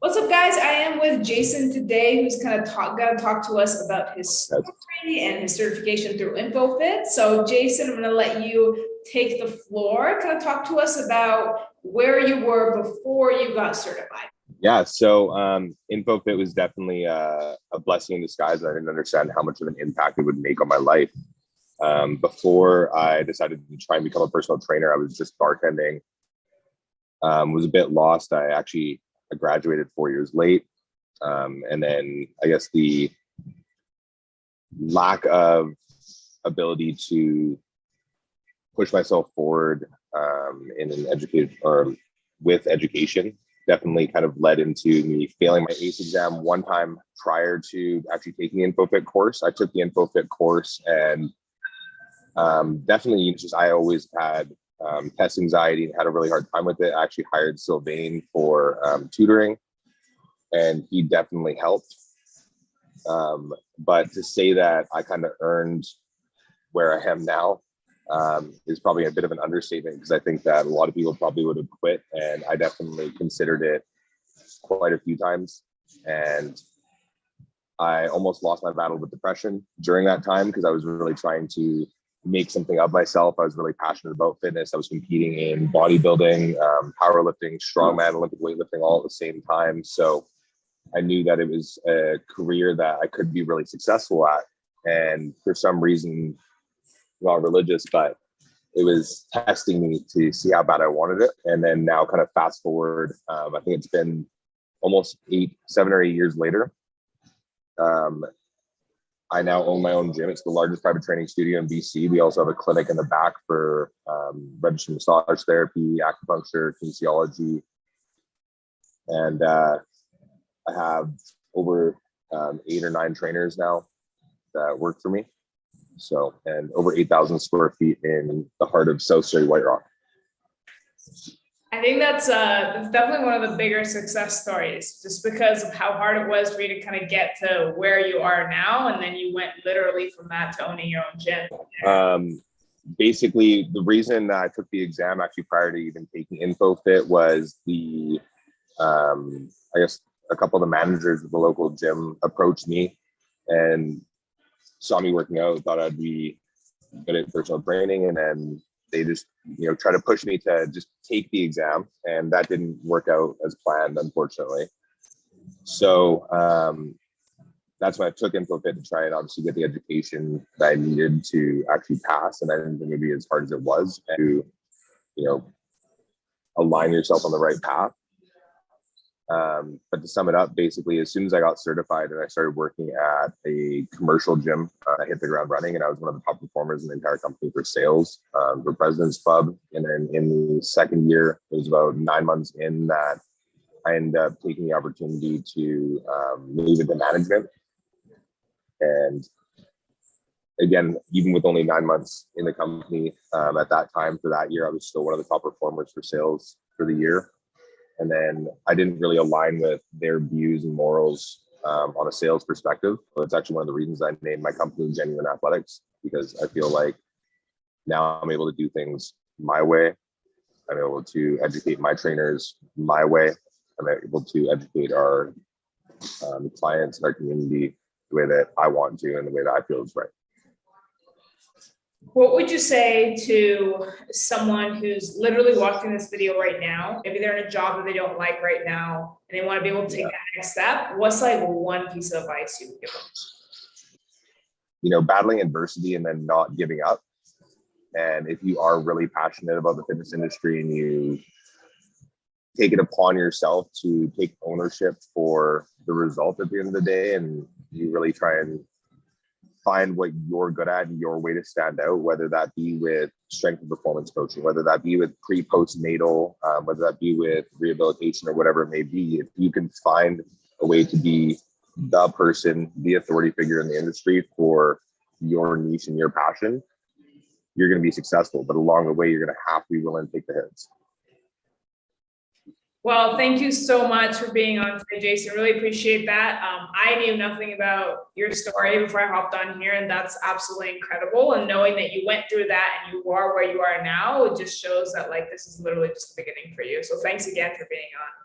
What's up, guys? I am with Jason today, who's kind of going to talk to us about his story and his certification through InfoFit. So, Jason, I'm going to let you take the floor, kind of talk to us about where you were before you got certified. Yeah, so InfoFit was definitely a blessing in disguise. I didn't understand how much of an impact it would make on my life. Before I decided to try and become a personal trainer, I was just bartending. Was a bit lost. I graduated 4 years late. And then I guess the lack of ability to push myself forward in an educated or with education definitely kind of led into me failing my ACE exam one time prior to actually taking the InfoFit course. I took the InfoFit course and definitely just, I always had test anxiety and had a really hard time with it. I actually hired Sylvain for tutoring, and he definitely helped. But to say that I kind of earned where I am now is probably a bit of an understatement, because I think that a lot of people probably would have quit, and I definitely considered it quite a few times. And I almost lost my battle with depression during that time, because I was really trying to make something of myself. I was really passionate about fitness. I was competing in bodybuilding, powerlifting, strongman, Olympic weightlifting all at the same time. So I knew that it was a career that I could be really successful at. And for some reason, not religious, but it was testing me to see how bad I wanted it. And then now kind of fast forward, I think it's been almost 7 or 8 years later. I now own my own gym. It's the largest private training studio in BC. We also have a clinic in the back for registered massage therapy, acupuncture, kinesiology. And I have over 8 or 9 trainers now that work for me. So, and over 8,000 square feet in the heart of South Surrey, White Rock. I think that's definitely one of the bigger success stories, just because of how hard it was for you to kind of get to where you are now. And then you went literally from that to owning your own gym. Basically, the reason I took the exam actually prior to even taking InfoFit was I guess a couple of the managers of the local gym approached me and saw me working out, thought I'd be good at personal training, and then they just, try to push me to just take the exam, and that didn't work out as planned, unfortunately. So that's why I took InfoFit, to try and obviously get the education that I needed to actually pass. And I didn't think it'd be as hard as it was to, align yourself on the right path. But to sum it up, basically, as soon as I got certified and I started working at a commercial gym, I hit the ground running, and I was one of the top performers in the entire company for sales for President's Club. And then in the second year, it was about 9 months in that I ended up taking the opportunity to move into management. And again, even with only 9 months in the company, at that time for that year, I was still one of the top performers for sales for the year. And then I didn't really align with their views and morals on a sales perspective. So it's actually one of the reasons I named my company Genuine Athletics, because I feel like now I'm able to do things my way. I'm able to educate my trainers my way. I'm able to educate our clients and our community the way that I want to and the way that I feel is right. What would you say to someone who's literally watching this video right now? Maybe they're in a job that they don't like right now, and they want to be able to take that next step. What's like one piece of advice you would give them? Battling adversity and then not giving up. And if you are really passionate about the fitness industry and you take it upon yourself to take ownership for the result at the end of the day, and you really try and find what you're good at and your way to stand out, whether that be with strength and performance coaching, whether that be with pre-postnatal, whether that be with rehabilitation or whatever it may be. If you can find a way to be the person, the authority figure in the industry for your niche and your passion, you're going to be successful. But along the way, you're going to have to be willing to take the hits. Well, thank you so much for being on today, Jason. Really appreciate that. I knew nothing about your story before I hopped on here, and that's absolutely incredible. And knowing that you went through that and you are where you are now, it just shows that this is literally just the beginning for you. So thanks again for being on.